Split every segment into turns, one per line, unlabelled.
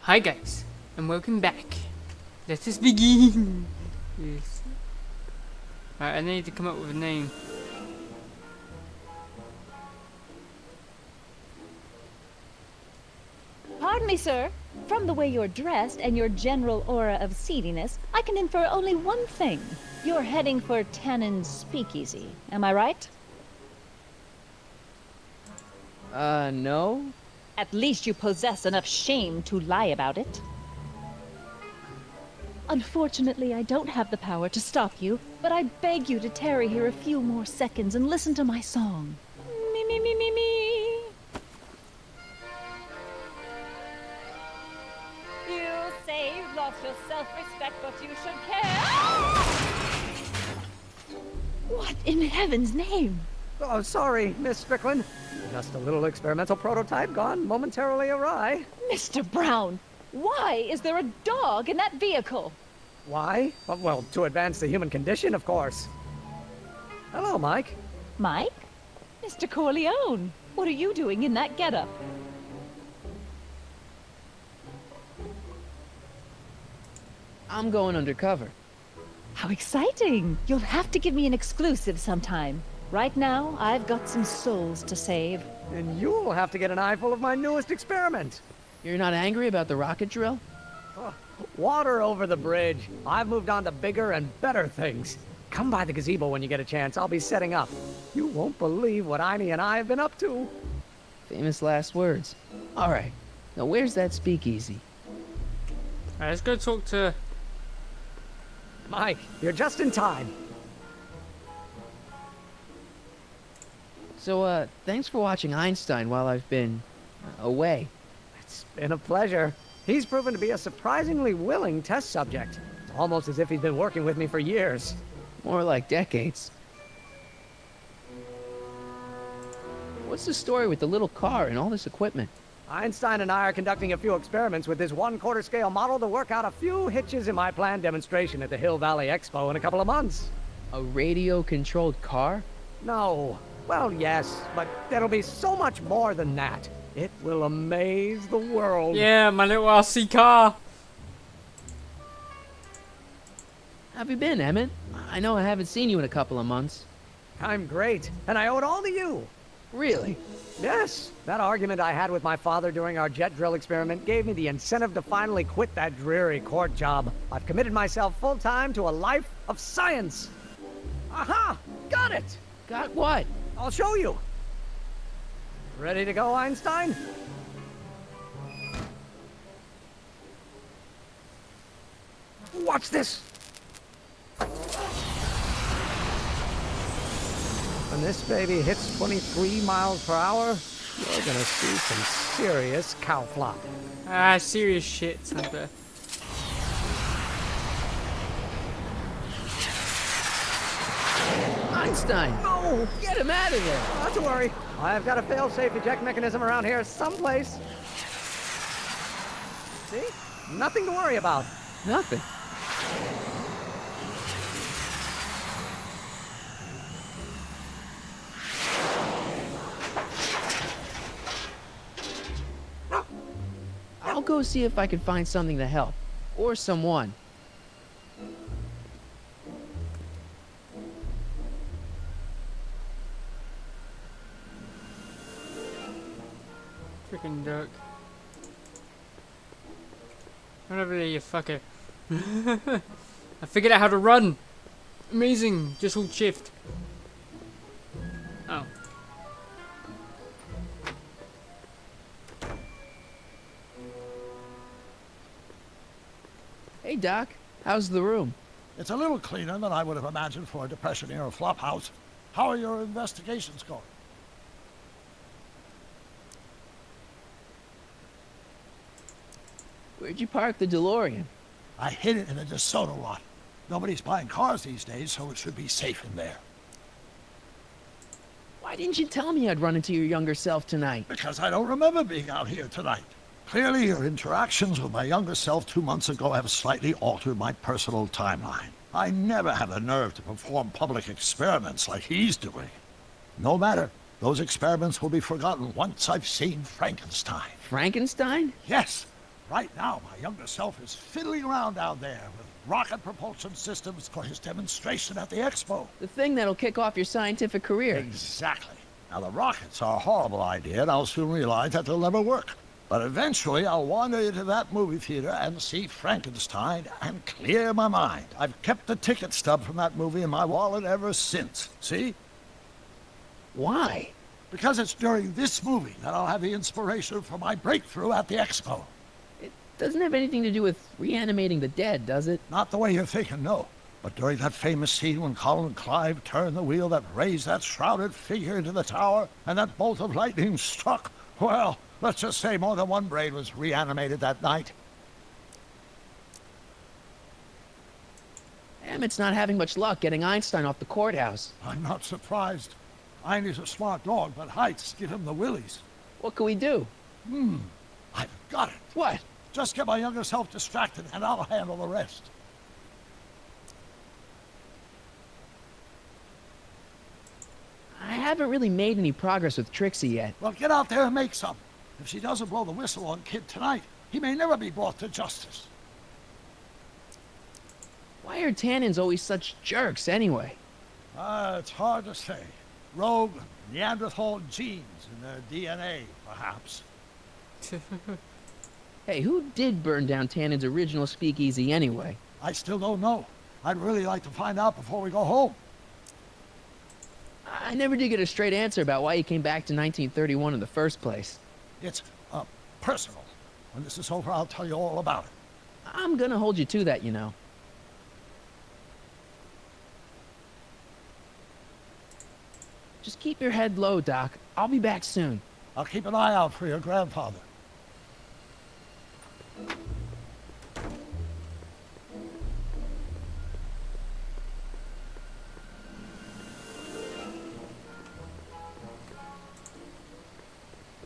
Hi guys, and welcome back. Let us begin. Yes. Right, I need to come up with a name.
Pardon me, sir. From the way you're dressed and your general aura of seediness, I can infer only one thing. You're heading for Tannen's Speakeasy. Am I right?
No.
At least you possess enough shame to lie about it. Unfortunately, I don't have the power to stop you, but I beg you to tarry here a few more seconds and listen to my song. Me, me, me, me, me. You say you've lost your self-respect, but you should care. What in heaven's name?
Oh, sorry, Miss Strickland. Just a little experimental prototype gone momentarily awry.
Mr. Brown, why is there a dog in that vehicle?
Why? Well, to advance the human condition, of course. Hello, Mike.
Mike? Mr. Corleone, what are you doing in that getup?
I'm going undercover.
How exciting! You'll have to give me an exclusive sometime. Right now, I've got some souls to save.
And you'll have to get an eyeful of my newest experiment.
You're not angry about the rocket drill?
Oh, water over the bridge. I've moved on to bigger and better things. Come by the gazebo when you get a chance. I'll be setting up. You won't believe what Einie and I have been up to.
Famous last words. Alright, now where's that speakeasy?
Alright, let's go talk to...
Mike, you're just in time.
So, thanks for watching Einstein while I've been... away.
It's been a pleasure. He's proven to be a surprisingly willing test subject. It's almost as if he's been working with me for years.
More like decades. What's the story with the little car and all this equipment?
Einstein and I are conducting a few experiments with this 1/4 scale model to work out a few hitches in my planned demonstration at the Hill Valley Expo in a couple of months.
A radio-controlled car?
No. Well, yes, but there'll be so much more than that. It will amaze the world.
Yeah, my little RC car.
How have you been, Emmett? I know I haven't seen you in a couple of months.
I'm great, and I owe it all to you.
Really?
Yes, that argument I had with my father during our jet drill experiment gave me the incentive to finally quit that dreary court job. I've committed myself full-time to a life of science. Aha! Got it!
Got what?
I'll show you. Ready to go, Einstein? Watch this! When this baby hits 23 miles per hour, you're gonna see some serious cow flop.
Ah, serious shit, sounds better.
Einstein!
No!
Get him out of there!
Not to worry. I've got a fail-safe eject mechanism around here someplace. See? Nothing to worry about.
Nothing. I'll go see if I can find something to help. Or someone.
Freaking duck. Run over there, you fucker. I figured out how to run. Amazing. Just hold shift. Oh.
Hey, Doc. How's the room?
It's a little cleaner than I would have imagined for a Depression-era flophouse. How are your investigations going?
Where'd you park the DeLorean?
I hid it in a DeSoto lot. Nobody's buying cars these days, so it should be safe in there.
Why didn't you tell me I'd run into your younger self tonight?
Because I don't remember being out here tonight. Clearly, your interactions with my younger self 2 months ago have slightly altered my personal timeline. I never had the nerve to perform public experiments like he's doing. No matter. Those experiments will be forgotten once I've seen Frankenstein.
Frankenstein?
Yes, Right now, my younger self is fiddling around down there with rocket propulsion systems for his demonstration at the expo.
The thing that'll kick off your scientific career.
Exactly. Now, the rockets are a horrible idea, and I'll soon realize that they'll never work. But eventually, I'll wander into that movie theater and see Frankenstein and clear my mind. I've kept the ticket stub from that movie in my wallet ever since. See?
Why?
Because it's during this movie that I'll have the inspiration for my breakthrough at the expo.
It doesn't have anything to do with reanimating the dead, does it?
Not the way you're thinking, no. But during that famous scene when Colin and Clive turned the wheel that raised that shrouded figure into the tower, and that bolt of lightning struck, well, let's just say more than one brain was reanimated that night.
Emmett's not having much luck getting Einstein off the courthouse.
I'm not surprised. Einstein's a smart dog, but heights give him the willies.
What can we do?
I've got it.
What?
Just get my younger self distracted, and I'll handle the rest.
I haven't really made any progress with Trixie yet.
Well, get out there and make some. If she doesn't blow the whistle on Kid tonight, he may never be brought to justice.
Why are Tannins always such jerks anyway?
It's hard to say. Rogue Neanderthal genes in their DNA, perhaps.
Hey, who did burn down Tannins' original speakeasy anyway?
I still don't know. I'd really like to find out before we go home.
I never did get a straight answer about why he came back to 1931 in the first place.
It's, personal. When this is over, I'll tell you all about it.
I'm gonna hold you to that, you know. Just keep your head low, Doc. I'll be back soon.
I'll keep an eye out for your grandfather.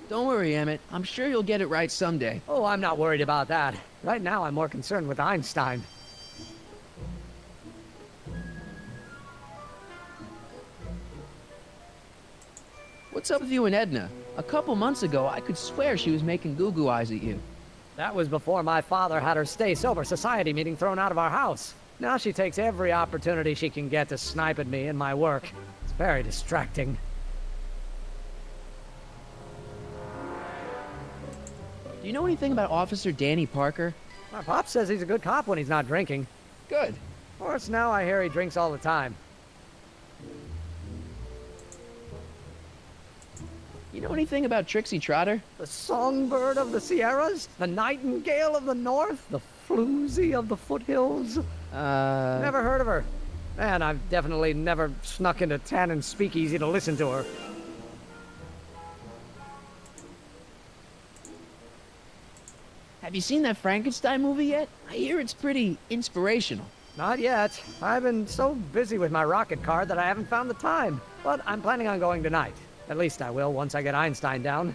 Don't worry, Emmett. I'm sure you'll get it right someday.
Oh, I'm not worried about that. Right now, I'm more concerned with Einstein.
What's up with you and Edna? A couple months ago, I could swear she was making goo-goo eyes at you.
That was before my father had her stay sober society meeting thrown out of our house. Now she takes every opportunity she can get to snipe at me and my work. It's very distracting.
Do you know anything about Officer Danny Parker?
My pop says he's a good cop when he's not drinking.
Good.
Of course, now I hear he drinks all the time.
You know anything about Trixie Trotter?
The songbird of the Sierras? The nightingale of the north? The floozy of the foothills? Never heard of her. And I've definitely never snuck into Tannen's speakeasy to listen to her.
Have you seen that Frankenstein movie yet? I hear it's pretty inspirational.
Not yet. I've been so busy with my rocket car that I haven't found the time. But I'm planning on going tonight. At least I will once I get Einstein down.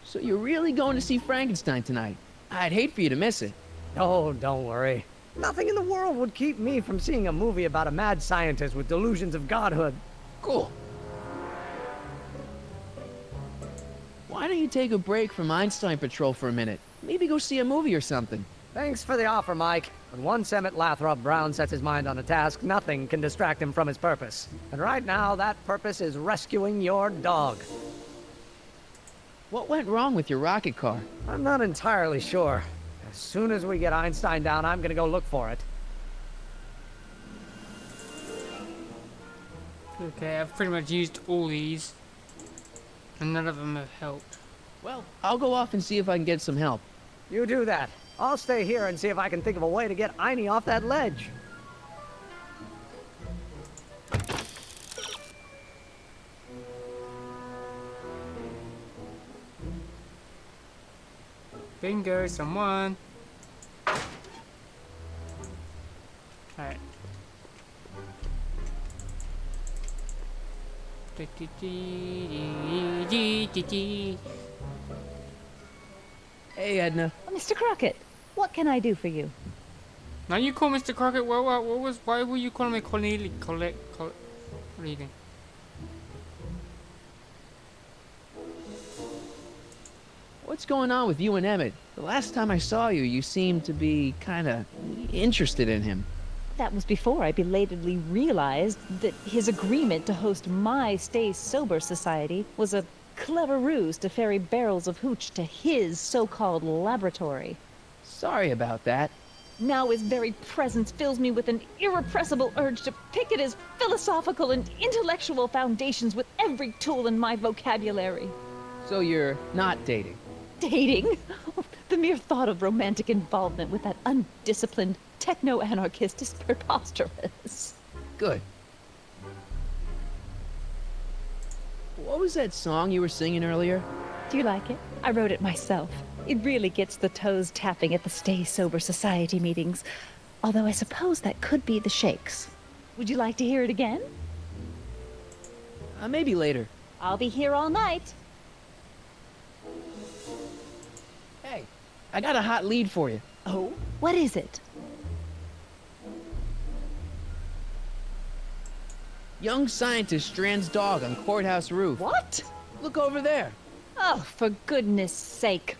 So you're really going to see Frankenstein tonight? I'd hate for you to miss it.
Oh, don't worry. Nothing in the world would keep me from seeing a movie about a mad scientist with delusions of godhood.
Cool. Why don't you take a break from Einstein Patrol for a minute? Maybe go see a movie or something.
Thanks for the offer, Mike. When once Emmett Lathrop Brown sets his mind on a task, nothing can distract him from his purpose. And right now, that purpose is rescuing your dog.
What went wrong with your rocket car?
I'm not entirely sure. As soon as we get Einstein down, I'm gonna go look for it.
Okay, I've pretty much used all these, and none of them have helped.
Well, I'll go off and see if I can get some help.
You do that. I'll stay here and see if I can think of a way to get Einie off that ledge.
Bingo, someone. Alright.
Hey, Edna.
Mr. Crockett, what can I do for you?
Now you call Mr. Crockett. Why were you calling me Cornelia? What are you doing?
What's going on with you and Emmett? The last time I saw you, you seemed to be kinda interested in him.
That was before I belatedly realized that his agreement to host my Stay Sober Society was a clever ruse to ferry barrels of hooch to his so-called laboratory.
Sorry about that.
Now his very presence fills me with an irrepressible urge to pick at his philosophical and intellectual foundations with every tool in my vocabulary.
So you're not dating?
Dating? The mere thought of romantic involvement with that undisciplined techno-anarchist is preposterous.
Good. What was that song you were singing earlier?
Do you like it? I wrote it myself. It really gets the toes tapping at the Stay Sober Society meetings. Although I suppose that could be the Shakes. Would you like to hear it again?
Maybe later.
I'll be here all night.
Hey, I got a hot lead for you.
Oh? What is it?
Young scientist strands dog on courthouse roof.
What?
Look over there.
Oh, for goodness sake.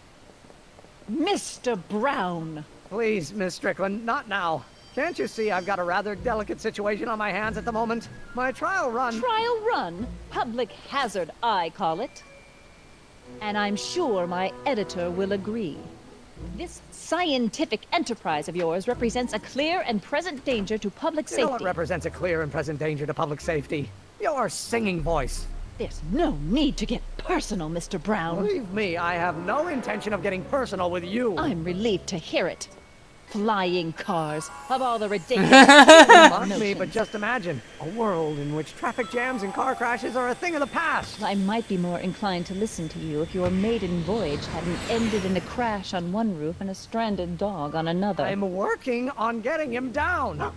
Mr. Brown.
Please, Miss Strickland, not now. Can't you see I've got a rather delicate situation on my hands at the moment? My trial run...
Trial run? Public hazard, I call it. And I'm sure my editor will agree. This scientific enterprise of yours represents a clear and present danger to public
You know what
safety.
represents a clear and present danger to public safety? Your singing voice.
There's no need to get personal, Mr. Brown.
Believe me, I have no intention of getting personal with you.
I'm relieved to hear it. Flying cars, of all the ridiculous...
Mock me, but just imagine a world in which traffic jams and car crashes are a thing of the past.
I might be more inclined to listen to you if your maiden voyage hadn't ended in a crash on one roof and a stranded dog on another.
I'm working on getting him down.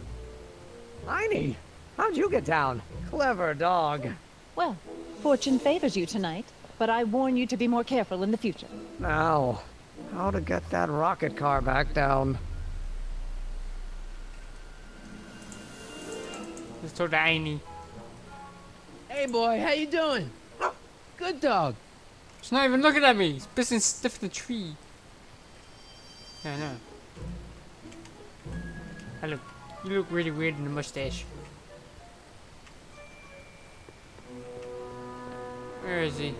Heine, how'd you get down? Clever dog.
Well, fortune favors you tonight, but I warn you to be more careful in the future.
Now, how to get that rocket car back down?
Let's talk to Aini.
Hey boy, how you doing? Good dog.
She's not even looking at me. He's pissing stiff in the tree. Yeah, I know. Hello. You look really weird in the mustache. Where is he?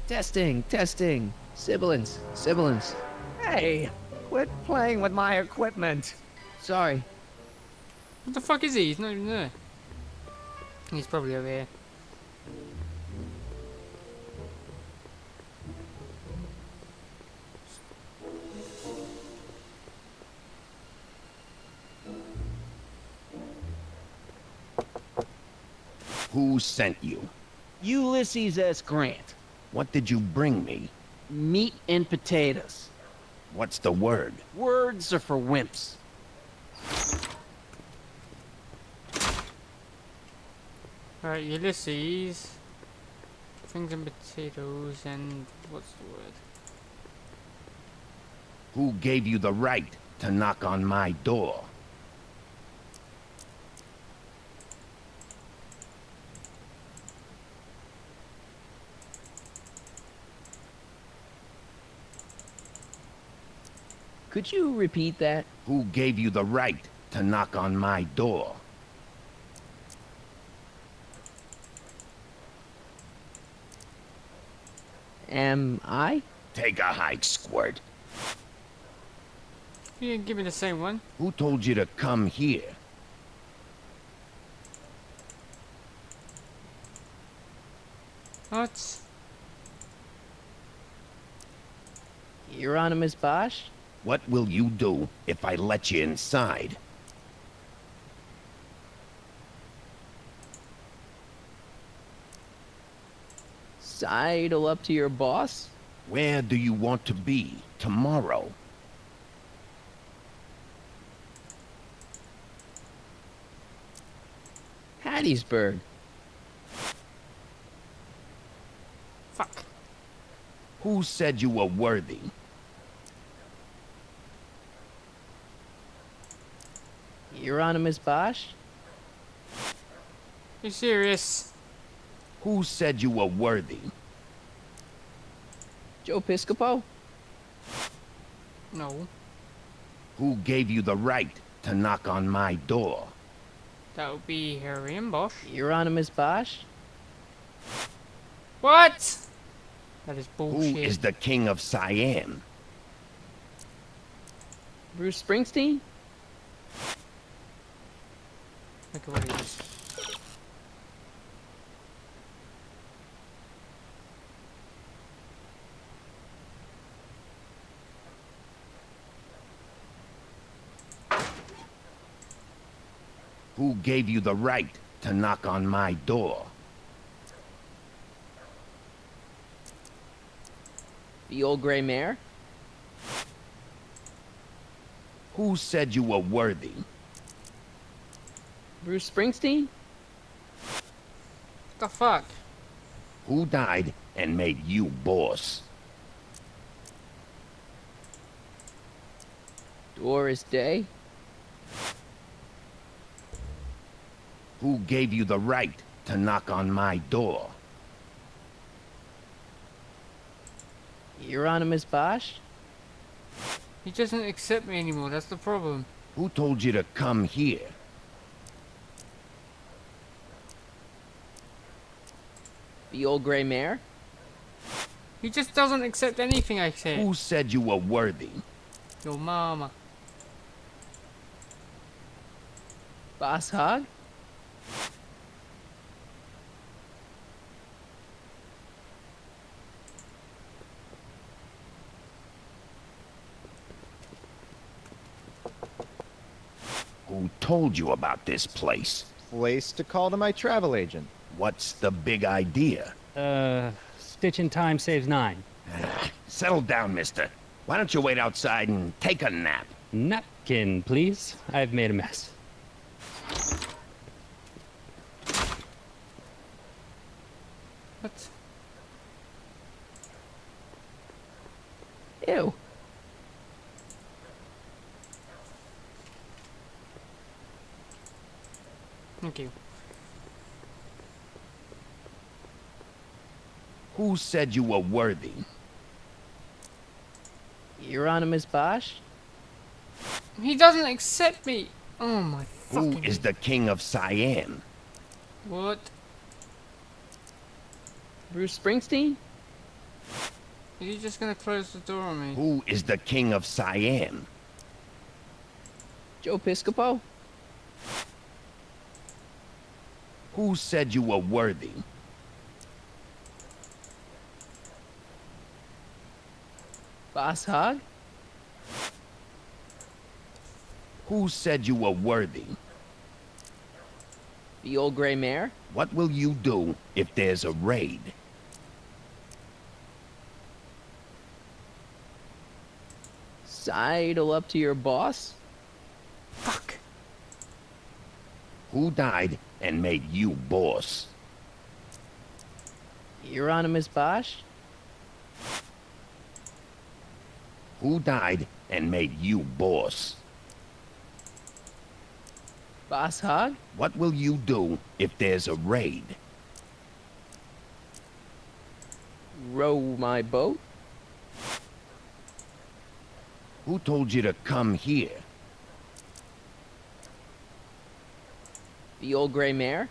Testing, testing. Sibilance, sibilance.
Hey, quit playing with my equipment.
Sorry.
What the fuck is he? He's not even there. He's probably over here.
Who sent you?
Ulysses S. Grant.
What did you bring me?
Meat and potatoes.
What's the word?
Words are for wimps.
Alright, Ulysses. Things and potatoes and what's the word?
Who gave you the right to knock on my door?
Could you repeat that?
Who gave you the right to knock on my door?
Am I?
Take a hike, Squirt.
You didn't give me the same one.
Who told you to come here?
What?
Hieronymus Bosch?
What will you do if I let you inside?
Sidle up to your boss?
Where do you want to be tomorrow?
Hattiesburg.
Fuck.
Who said you were worthy?
Hieronymus Bosch?
You serious?
Who said you were worthy?
Joe Piscopo?
No.
Who gave you the right to knock on my door?
That would be Harry and Bosch.
Hieronymus Bosch?
What? That is
Who
bullshit.
is the king of Siam?
Bruce Springsteen?
Look at what it is.
Who gave you the right to knock on my door?
The old gray mare?
Who said you were worthy?
Bruce Springsteen?
What the fuck?
Who died and made you boss?
Doris Day?
Who gave you the right to knock on my door?
Hieronymus Bosch?
He doesn't accept me anymore, that's the problem.
Who told you to come here?
The old gray mare?
He just doesn't accept anything I say.
Who said you were worthy?
Your mama.
Boss Hogg?
Who told you about this place?
Place to call to my travel agent.
What's the big idea?
Stitch in time saves 9.
Settle down, mister. Why don't you wait outside and take a nap?
Napkin, please. I've made a mess.
What?
Ew.
Thank you.
Who said you were worthy?
Hieronymus Bosch?
He doesn't accept me. Oh my
Who
fucking.
is the king of Siam?
What?
Bruce Springsteen?
Are you just gonna close the door on me?
Who is the king of Siam?
Joe Piscopo?
Who said you were worthy?
Boss Hogg?
Who said you were worthy?
The old gray mare?
What will you do if there's a raid?
Sidle up to your boss?
Fuck.
Who died and made you boss?
Hieronymus Bosch?
Who died and made you boss?
Boss Hogg?
What will you do if there's a raid?
Row my boat?
Who told you to come here?
The old gray mare?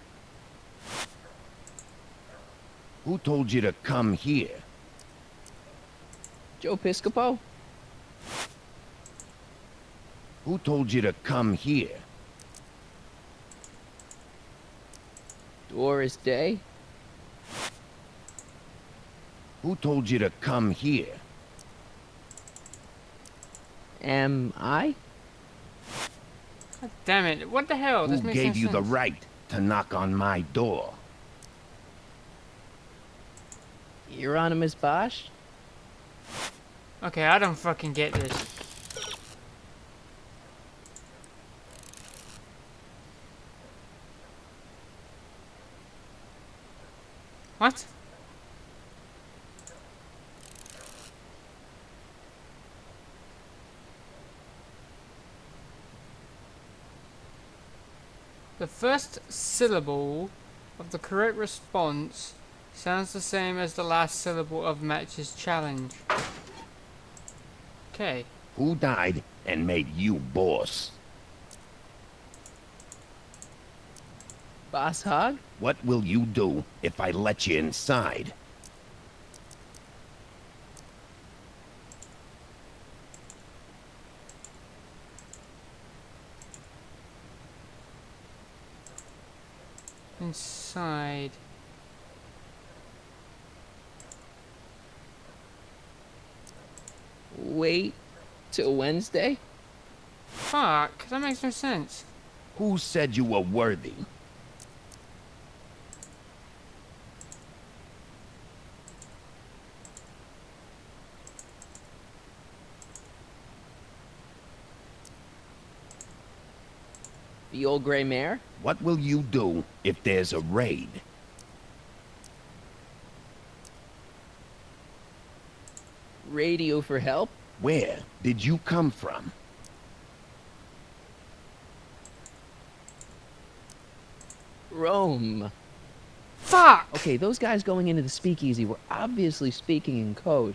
Who told you to come here?
Joe Piscopo?
Who told you to come here?
Doris Day?
Who told you to come here?
Am I?
God damn it. What the hell? This
Who
makes
gave
no
you the
sense.
right to knock on my door?
Hieronymus Bosch?
Okay, I don't fucking get this. What? The first syllable of the correct response sounds the same as the last syllable of match's challenge. Okay.
Who died and made you boss?
Boss Hog?
What will you do if I let you inside?
Inside.
Wait till Wednesday?
Fuck, that makes no sense.
Who said you were worthy?
The old gray mare?
What will you do if there's a raid?
Radio for help?
Where did you come from?
Rome.
Fuck!
Okay, those guys going into the speakeasy were obviously speaking in code.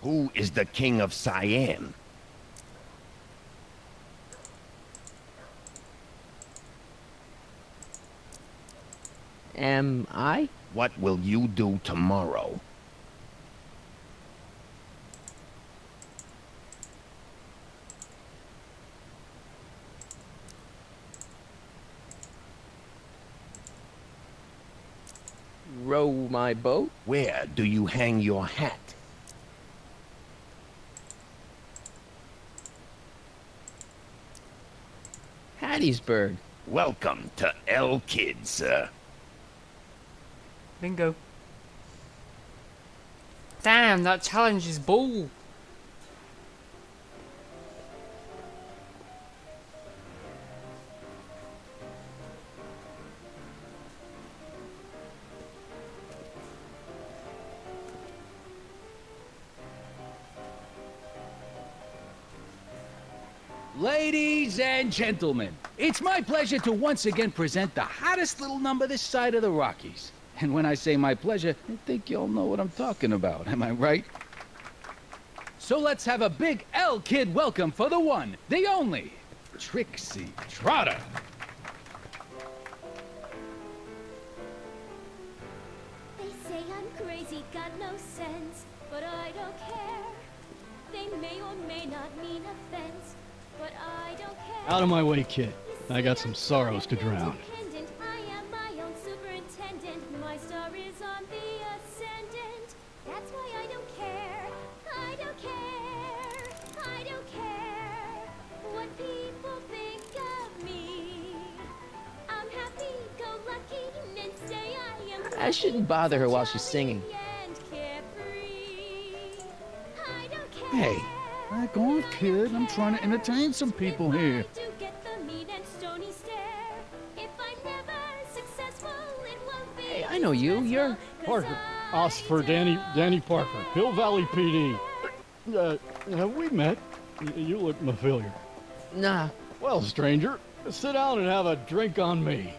Who is the king of Siam?
Am I?
What will you do tomorrow?
Row my boat?
Where do you hang your hat?
Hattiesburg.
Welcome to El Kid, sir.
Bingo. Damn, that challenge is bull.
Ladies and gentlemen, it's my pleasure to once again present the hottest little number this side of the Rockies. And when I say my pleasure, I think y'all know what I'm talking about, am I right? So let's have a big L Kid welcome for the one, the only, Trixie Trotter.
They say I'm crazy, got no sense, but I don't care. They may or may not mean offense, but I don't care.
Out of my way, kid. I got some sorrows to drown.
I am my own superintendent. My star is on the ascendant. That's why I don't care. I don't care. I don't care what people think of me. I'm happy, go lucky, and say I am.
I shouldn't bother her while she's singing.
Hey, back off, kid. I'm trying to entertain some people here.
Hey, I know you. You're
Parker. Us for Danny Parker. Hill Valley PD. Have we met? You look familiar.
Nah.
Well, stranger, sit down and have a drink on me.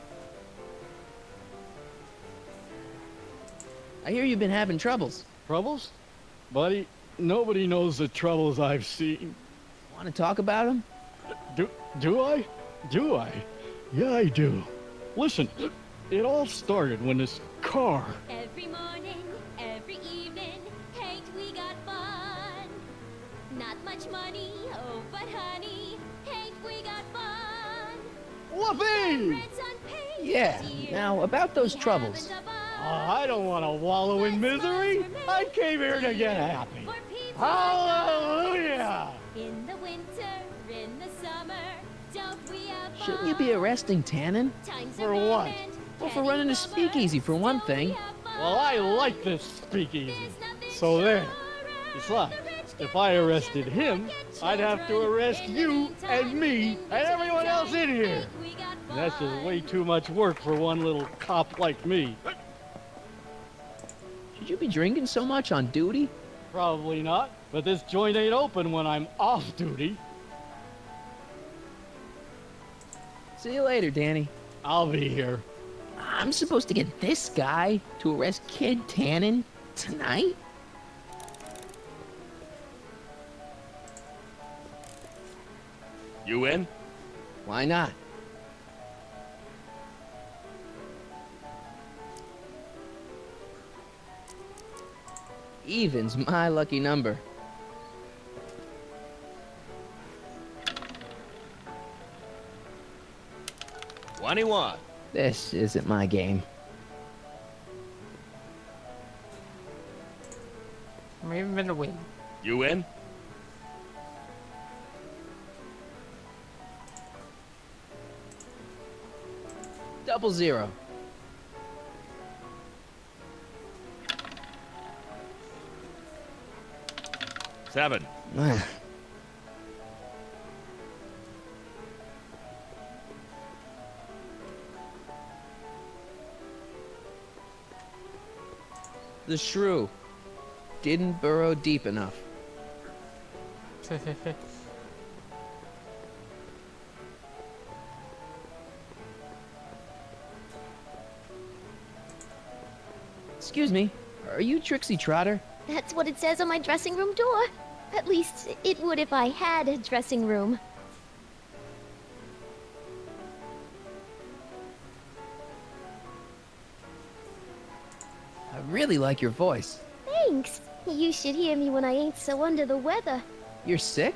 I hear you've been having troubles.
Troubles? Buddy, nobody knows the troubles I've seen.
Want to talk about them?
Do I? Do I? Yeah, I do. Listen, it all started when this car...
Every morning, every evening, hate we got fun. Not much money, oh but honey, hate we got fun.
Whoopee!
Yeah, now about those troubles.
I don't want to wallow in misery. I came here to get happy. Hallelujah!
In the winter, in the summer, don't we have fun?
Shouldn't you be arresting Tannen?
For what?
Well, for running a speakeasy, for one thing.
Well, I like this speakeasy. So there. Besides, if I arrested him, I'd have to arrest you and me and everyone else in here. And that's just way too much work for one little cop like me.
Should you be drinking so much on duty?
Probably not, but this joint ain't open when I'm off duty.
See you later, Danny.
I'll be here.
I'm supposed to get this guy to arrest Kid Tannen tonight?
You in?
Why not? Even's my lucky number.
$21.
This isn't my game.
I'm even gonna win.
You in?
Double zero.
$7.
The shrew didn't burrow deep enough. Excuse me, are you Trixie Trotter?
That's what it says on my dressing room door. At least, it would if I had a dressing room.
I really like your voice.
Thanks. You should hear me when I ain't so under the weather.
You're sick?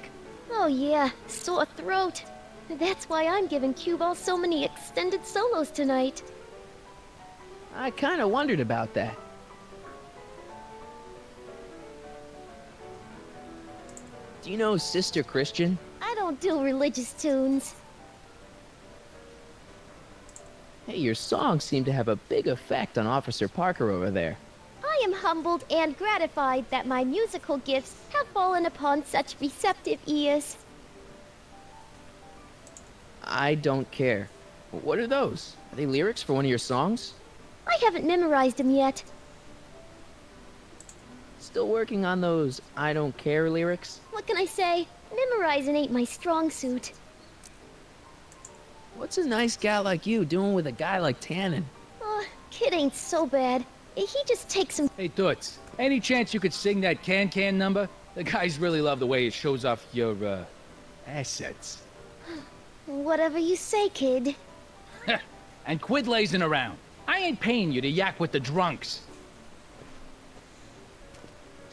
Oh yeah, sore throat. That's why I'm giving cue ball so many extended solos tonight.
I kinda wondered about that. Do you know Sister Christian?
I don't do religious tunes.
Hey, your songs seem to have a big effect on Officer Parker over there.
I am humbled and gratified that my musical gifts have fallen upon such receptive ears.
I don't care. What are those? Are they lyrics for one of your songs?
I haven't memorized them yet.
Still working on those I don't care lyrics?
What can I say? Memorizing ain't my strong suit.
What's a nice gal like you doing with a guy like Tannen?
Kid ain't so bad. He just takes some.
Hey, Toots, any chance you could sing that can number? The guys really love the way it shows off your, assets.
Whatever you say, kid.
And quit lazing around. I ain't paying you to yak with the drunks.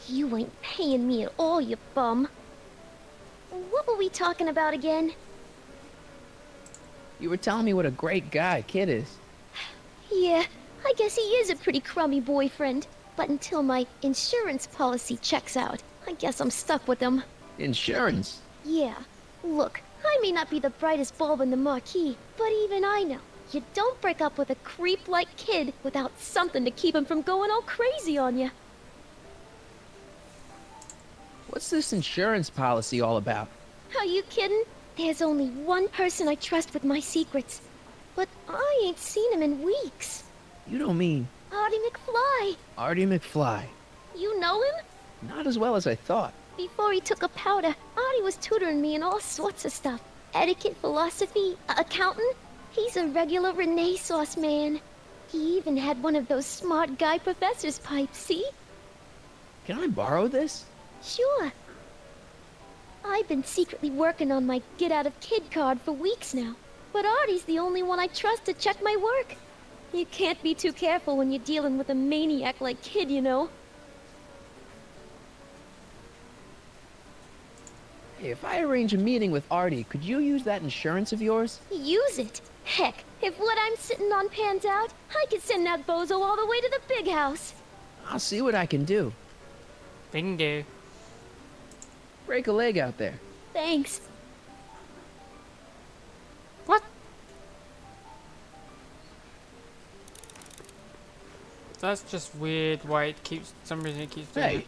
You ain't paying me at all, you bum. What were we talking about again?
You were telling me what a great guy Kid is.
Yeah, I guess he is a pretty crummy boyfriend. But until my insurance policy checks out, I guess I'm stuck with him.
Insurance?
Yeah. Look, I may not be the brightest bulb in the marquee, but even I know you don't break up with a creep like Kid without something to keep him from going all crazy on you.
What's this insurance policy all about?
Are you kidding? There's only one person I trust with my secrets. But I ain't seen him in weeks.
You don't mean...
Artie McFly.
Artie McFly.
You know him?
Not as well as I thought.
Before he took a powder, Artie was tutoring me in all sorts of stuff. Etiquette, philosophy, accounting. He's a regular Renaissance man. He even had one of those smart guy professor's pipes, see?
Can I borrow this?
Sure. I've been secretly working on my get out of Kid card for weeks now. But Artie's the only one I trust to check my work. You can't be too careful when you're dealing with a maniac like Kid, you know.
Hey, if I arrange a meeting with Artie, could you use that insurance of yours?
Use it? Heck, if what I'm sitting on pans out, I could send that bozo all the way to the big house.
I'll see what I can do.
Bingo.
Break a leg out there.
Thanks.
What? That's just weird why it keeps, some reason it keeps doing
Hey,
it.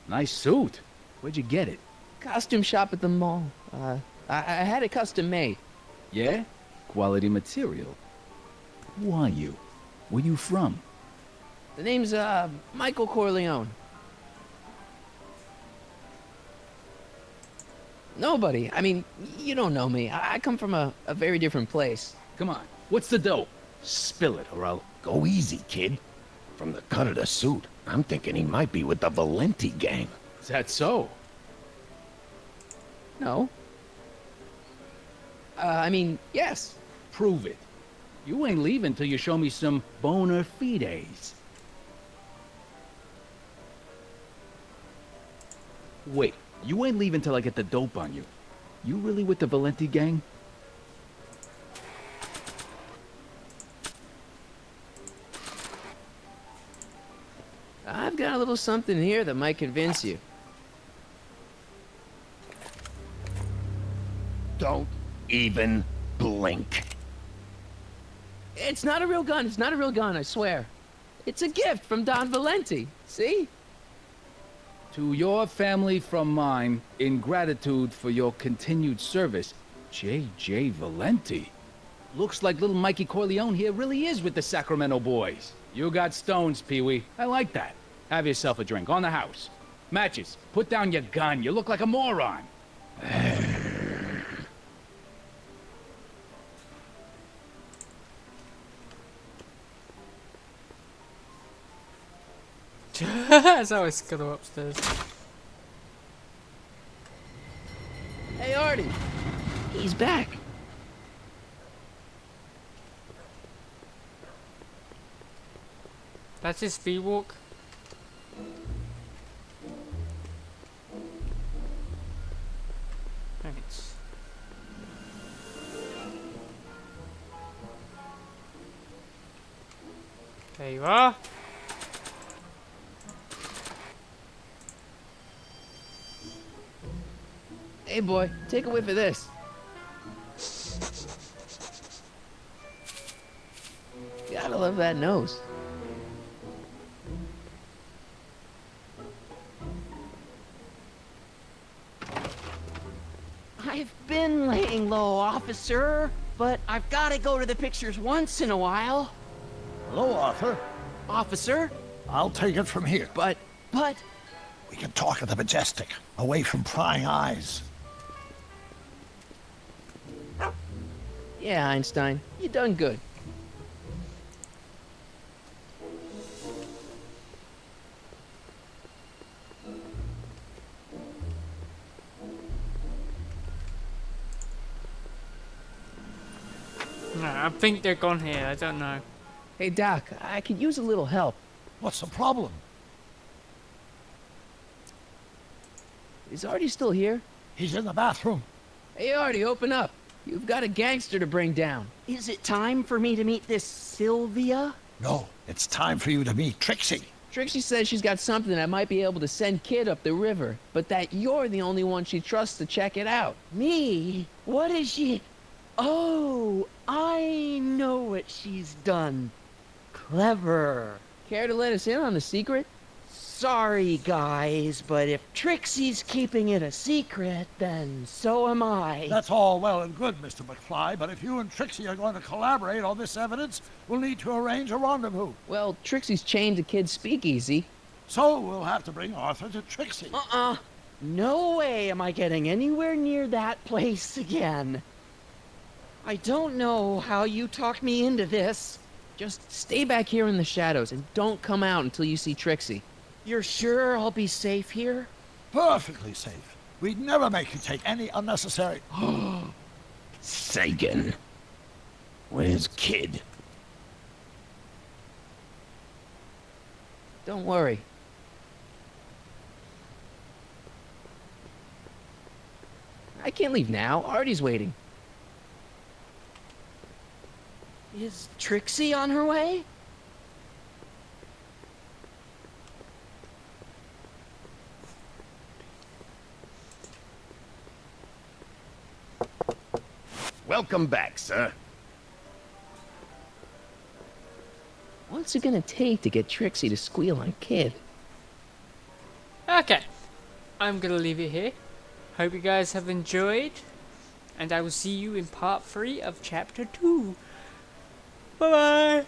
nice suit. Where'd you get it?
Costume shop at the mall. I had it custom made.
Yeah? Quality material. Who are you? Where you from?
The name's, Michael Corleone. Nobody. I mean, you don't know me. I come from a very different place.
Come on, what's the dope? Spill it, or I'll...
Go easy, kid. From the cut of the suit, I'm thinking he might be with the Valenti gang.
Is that so?
No. I mean, yes.
Prove it. You ain't leaving till you show me some bona fides. Wait, you ain't leaving till I get the dope on you. You really with the Valenti gang?
I've got a little something here that might convince you.
Don't even blink.
It's not a real gun. It's not a real gun, I swear. It's a gift from Don Valenti. See?
To your family from mine, in gratitude for your continued service, J.J. Valenti. Looks like little Mikey Corleone here really is with the Sacramento boys. You got stones, Pee-wee. I like that. Have yourself a drink on the house. Matches, put down your gun. You look like a moron.
That's how I scuttle upstairs.
Hey, Artie. He's back.
That's his speed walk. Thanks. There you are.
Hey, boy, take a whiff of this. Gotta love that nose.
I've been laying low, officer, but I've got to go to the pictures once in a while.
Hello, Arthur.
Officer?
I'll take it from here.
But...
We can talk at the Majestic, away from prying eyes.
Yeah, Einstein, you done good.
No, I think they're gone here. I don't know.
Hey, Doc, I could use a little help.
What's the problem?
Is Artie still here?
He's in the bathroom.
Hey, Artie, open up. You've got a gangster to bring down.
Is it time for me to meet this Sylvia?
No, it's time for you to meet Trixie.
Trixie says she's got something that might be able to send Kid up the river, but that you're the only one she trusts to check it out.
Me? What is she... Oh, I know what she's done. Clever.
Care to let us in on the secret?
Sorry, guys, but if Trixie's keeping it a secret, then so am I.
That's all well and good, Mr. McFly, but if you and Trixie are going to collaborate on this evidence, we'll need to arrange a rendezvous.
Well, Trixie's chained to Kid's speakeasy.
So we'll have to bring Arthur to Trixie.
No way am I getting anywhere near that place again. I don't know how you talked me into this.
Just stay back here in the shadows and don't come out until you see Trixie.
You're sure I'll be safe here?
Perfectly safe. We'd never make you take any unnecessary...
Sagan. Where's Kid?
Don't worry. I can't leave now. Artie's waiting.
Is Trixie on her way?
Welcome back, sir.
What's it gonna take to get Trixie to squeal on Kid?
Okay. I'm gonna leave it here. Hope you guys have enjoyed. And I will see you in part 3 of chapter 2. Bye bye.